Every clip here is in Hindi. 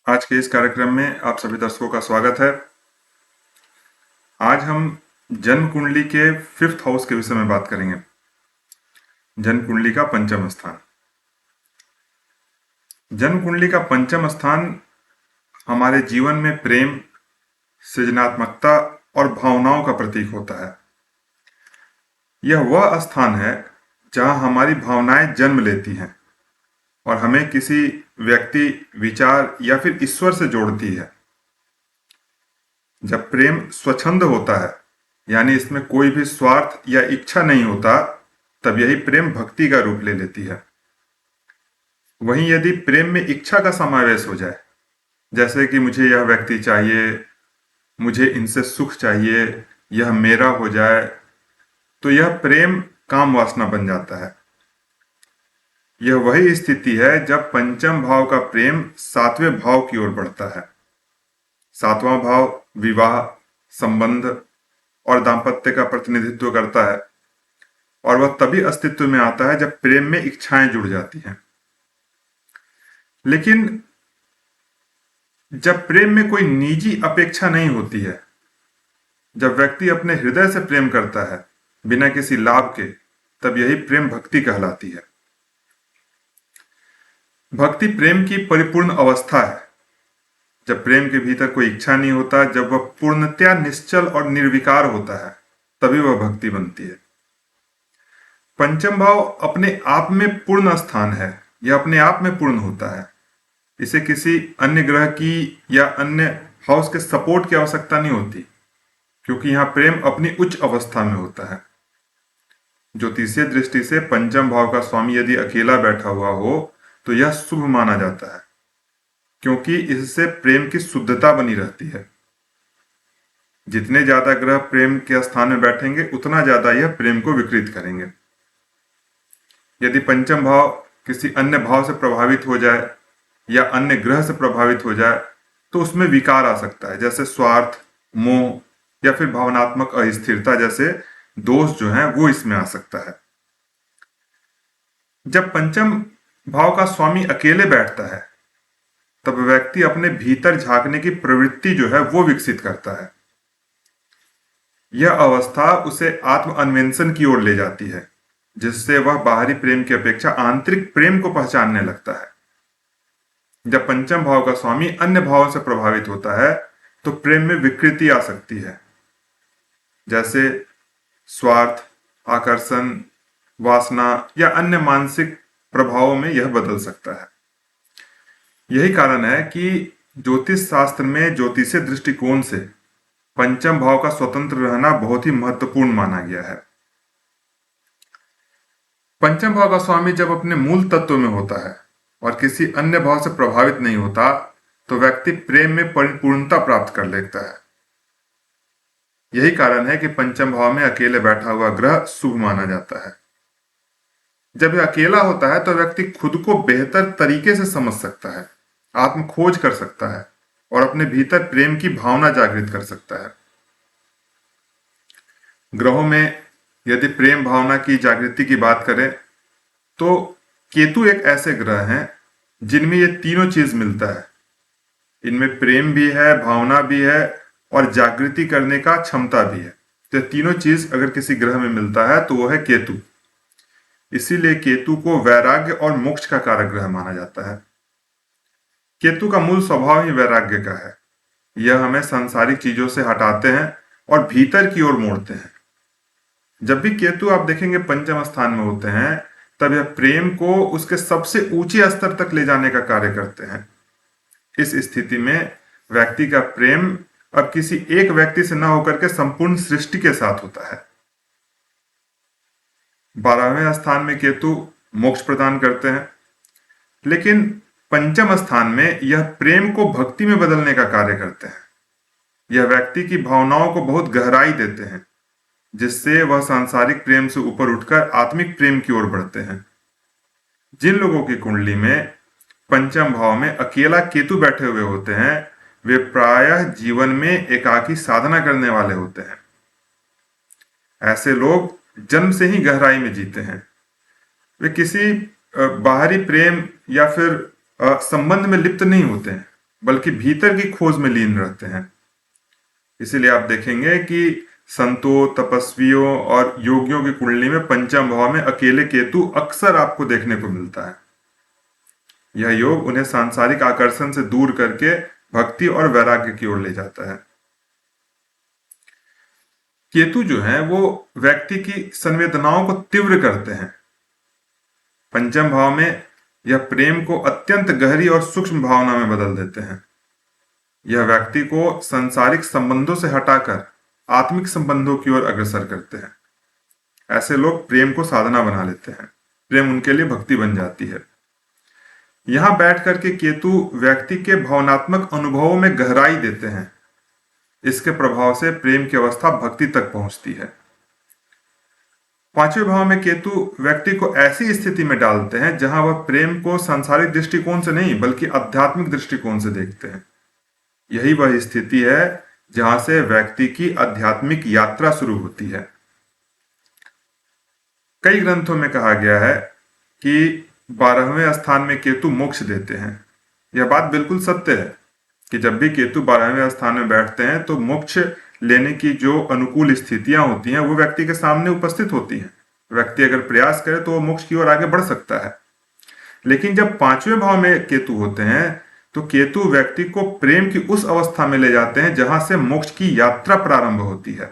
आज के इस कार्यक्रम में आप सभी दर्शकों का स्वागत है। आज हम जन्म कुंडली के 5th हाउस के विषय में बात करेंगे। जन्म कुंडली का पंचम स्थान। जन्म कुंडली का पंचम स्थान हमारे जीवन में प्रेम, सृजनात्मकता और भावनाओं का प्रतीक होता है। यह वह स्थान है जहां हमारी भावनाएं जन्म लेती हैं और हमें किसी व्यक्ति, विचार या फिर ईश्वर से जोड़ती है। जब प्रेम स्वच्छंद होता है, यानी इसमें कोई भी स्वार्थ या इच्छा नहीं होता, तब यही प्रेम भक्ति का रूप ले लेती है। वहीं यदि प्रेम में इच्छा का समावेश हो जाए, जैसे कि मुझे यह व्यक्ति चाहिए, मुझे इनसे सुख चाहिए, यह मेरा हो जाए, तो यह प्रेम काम वासना बन जाता है। यह वही स्थिति है जब पंचम भाव का प्रेम 7वें भाव की ओर बढ़ता है। 7वां भाव विवाह, संबंध और दाम्पत्य का प्रतिनिधित्व करता है और वह तभी अस्तित्व में आता है जब प्रेम में इच्छाएं जुड़ जाती हैं। लेकिन जब प्रेम में कोई निजी अपेक्षा नहीं होती है, जब व्यक्ति अपने हृदय से प्रेम करता है बिना किसी लाभ के, तब यही प्रेम भक्ति कहलाती है। भक्ति प्रेम की परिपूर्ण अवस्था है। जब प्रेम के भीतर कोई इच्छा नहीं होता, जब वह पूर्णतया निश्चल और निर्विकार होता है, तभी वह भक्ति बनती है। पंचम भाव अपने आप में पूर्ण स्थान है। यह अपने आप में पूर्ण होता है। इसे किसी अन्य ग्रह की या अन्य हाउस के सपोर्ट की आवश्यकता नहीं होती, क्योंकि यहां प्रेम अपनी उच्च अवस्था में होता है। ज्योतिषीय दृष्टि से पंचम भाव का स्वामी यदि अकेला बैठा हुआ हो तो यह शुभ माना जाता है, क्योंकि इससे प्रेम की शुद्धता बनी रहती है। जितने ज्यादा ग्रह प्रेम के स्थान में बैठेंगे, उतना ज्यादा यह प्रेम को विकृत करेंगे। यदि पंचम भाव किसी अन्य भाव से प्रभावित हो जाए या अन्य ग्रह से प्रभावित हो जाए, तो उसमें विकार आ सकता है, जैसे स्वार्थ, मोह या फिर भावनात्मक अस्थिरता जैसे दोष जो हैं वो इसमें आ सकता है। जब पंचम भाव का स्वामी अकेले बैठता है, तब व्यक्ति अपने भीतर झांकने की प्रवृत्ति जो है वो विकसित करता है। यह अवस्था उसे आत्म अन्वेषण की ओर ले जाती है, जिससे वह बाहरी प्रेम की अपेक्षा आंतरिक प्रेम को पहचानने लगता है। जब पंचम भाव का स्वामी अन्य भावों से प्रभावित होता है, तो प्रेम में विकृति आ सकती है, जैसे स्वार्थ, आकर्षण, वासना या अन्य मानसिक प्रभावों में यह बदल सकता है। यही कारण है कि ज्योतिष शास्त्र में ज्योतिषीय दृष्टिकोण से पंचम भाव का स्वतंत्र रहना बहुत ही महत्वपूर्ण माना गया है। पंचम भाव का स्वामी जब अपने मूल तत्व में होता है और किसी अन्य भाव से प्रभावित नहीं होता, तो व्यक्ति प्रेम में परिपूर्णता प्राप्त कर लेता है। यही कारण है कि पंचम भाव में अकेले बैठा हुआ ग्रह शुभ माना जाता है। जब यह अकेला होता है, तो व्यक्ति खुद को बेहतर तरीके से समझ सकता है, आत्म खोज कर सकता है और अपने भीतर प्रेम की भावना जागृत कर सकता है। ग्रहों में यदि प्रेम भावना की जागृति की बात करें, तो केतु एक ऐसे ग्रह हैं जिनमें ये तीनों चीज मिलता है। इनमें प्रेम भी है, भावना भी है और जागृति करने का क्षमता भी है। तो तीनों चीज अगर किसी ग्रह में मिलता है तो वो है केतु। इसीलिए केतु को वैराग्य और मोक्ष का कारक ग्रह माना जाता है। केतु का मूल स्वभाव ही वैराग्य का है। यह हमें सांसारिक चीजों से हटाते हैं और भीतर की ओर मोड़ते हैं। जब भी केतु आप देखेंगे पंचम स्थान में होते हैं, तब यह प्रेम को उसके सबसे ऊंचे स्तर तक ले जाने का कार्य करते हैं। इस स्थिति में व्यक्ति का प्रेम अब किसी एक व्यक्ति से न होकर के संपूर्ण सृष्टि के साथ होता है। 12वें स्थान में केतु मोक्ष प्रदान करते हैं, लेकिन पंचम स्थान में यह प्रेम को भक्ति में बदलने का कार्य करते हैं। यह व्यक्ति की भावनाओं को बहुत गहराई देते हैं, जिससे वह सांसारिक प्रेम से ऊपर उठकर आत्मिक प्रेम की ओर बढ़ते हैं। जिन लोगों की कुंडली में पंचम भाव में अकेला केतु बैठे हुए होते हैं, वे प्रायः जीवन में एकाकी साधना करने वाले होते हैं। ऐसे लोग जन्म से ही गहराई में जीते हैं। वे किसी बाहरी प्रेम या फिर संबंध में लिप्त नहीं होते हैं। बल्कि भीतर की खोज में लीन रहते हैं। इसीलिए आप देखेंगे कि संतों, तपस्वियों और योगियों की कुंडली में पंचम भाव में अकेले केतु अक्सर आपको देखने को मिलता है। यह योग उन्हें सांसारिक आकर्षण से दूर करके भक्ति और वैराग्य की ओर ले जाता है। केतु जो है वो व्यक्ति की संवेदनाओं को तीव्र करते हैं। पंचम भाव में यह प्रेम को अत्यंत गहरी और सूक्ष्म भावना में बदल देते हैं। यह व्यक्ति को सांसारिक संबंधों से हटाकर आत्मिक संबंधों की ओर अग्रसर करते हैं। ऐसे लोग प्रेम को साधना बना लेते हैं। प्रेम उनके लिए भक्ति बन जाती है। यहां बैठ करके केतु व्यक्ति के भावनात्मक अनुभवों में गहराई देते हैं। इसके प्रभाव से प्रेम की अवस्था भक्ति तक पहुंचती है। पांचवें भाव में केतु व्यक्ति को ऐसी स्थिति में डालते हैं जहां वह प्रेम को सांसारिक दृष्टिकोण से नहीं बल्कि आध्यात्मिक दृष्टिकोण से देखते हैं। यही वह स्थिति है जहां से व्यक्ति की आध्यात्मिक यात्रा शुरू होती है। कई ग्रंथों में कहा गया है कि 12वें स्थान में केतु मोक्ष देते हैं। यह बात बिल्कुल सत्य है कि जब भी केतु 12वें स्थान में बैठते हैं तो मोक्ष लेने की जो अनुकूल स्थितियां होती हैं वो व्यक्ति के सामने उपस्थित होती हैं। व्यक्ति अगर प्रयास करे तो वो मोक्ष की ओर आगे बढ़ सकता है। लेकिन जब 5वें भाव में केतु होते हैं तो केतु व्यक्ति को प्रेम की उस अवस्था में ले जाते हैं जहां से मोक्ष की यात्रा प्रारंभ होती है।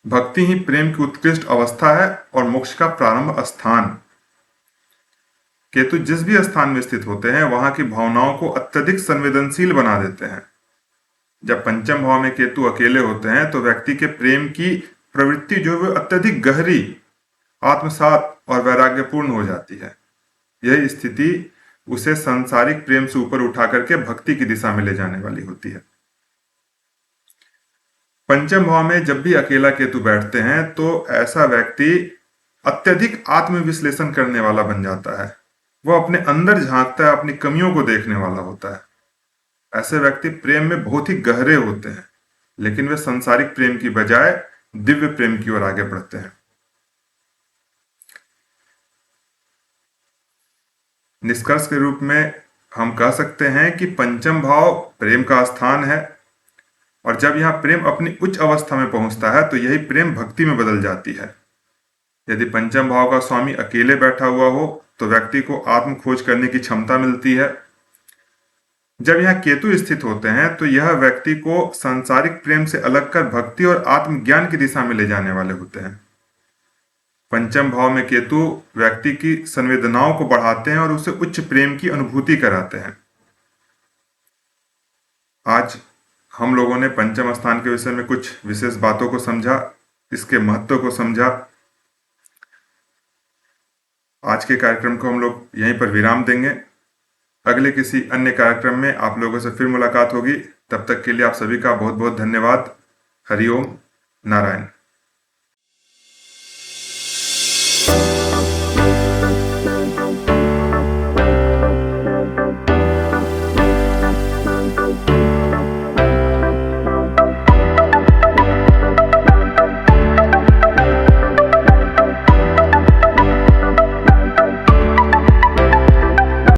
भक्ति ही प्रेम की उत्कृष्ट अवस्था है और मोक्ष का प्रारंभ स्थान। केतु जिस भी स्थान में स्थित होते हैं वहां की भावनाओं को अत्यधिक संवेदनशील बना देते हैं। जब पंचम भाव में केतु अकेले होते हैं तो व्यक्ति के प्रेम की प्रवृत्ति जो है अत्यधिक गहरी, आत्मसात और वैराग्यपूर्ण हो जाती है। यह स्थिति उसे सांसारिक प्रेम से ऊपर उठा करके भक्ति की दिशा में ले जाने वाली होती है। पंचम भाव में जब भी अकेला केतु बैठते हैं तो ऐसा व्यक्ति अत्यधिक आत्मविश्लेषण करने वाला बन जाता है। वह अपने अंदर झांकता है, अपनी कमियों को देखने वाला होता है। ऐसे व्यक्ति प्रेम में बहुत ही गहरे होते हैं, लेकिन वे सांसारिक प्रेम की बजाय दिव्य प्रेम की ओर आगे बढ़ते हैं। निष्कर्ष के रूप में हम कह सकते हैं कि पंचम भाव प्रेम का स्थान है और जब यहां प्रेम अपनी उच्च अवस्था में पहुंचता है तो यही प्रेम भक्ति में बदल जाती है। यदि पंचम भाव का स्वामी अकेले बैठा हुआ हो तो व्यक्ति को आत्म खोज करने की क्षमता मिलती है। जब यहां केतु स्थित होते हैं तो यह व्यक्ति को सांसारिक प्रेम से अलग कर भक्ति और आत्मज्ञान की दिशा में ले जाने वाले होते हैं। पंचम भाव में केतु व्यक्ति की संवेदनाओं को बढ़ाते हैं और उसे उच्च प्रेम की अनुभूति कराते हैं। आज हम लोगों ने पंचम स्थान के विषय में कुछ विशेष बातों को समझा, इसके महत्व को समझा। आज के कार्यक्रम को हम लोग यहीं पर विराम देंगे। अगले किसी अन्य कार्यक्रम में आप लोगों से फिर मुलाकात होगी। तब तक के लिए आप सभी का बहुत बहुत धन्यवाद। हरिओम नारायण।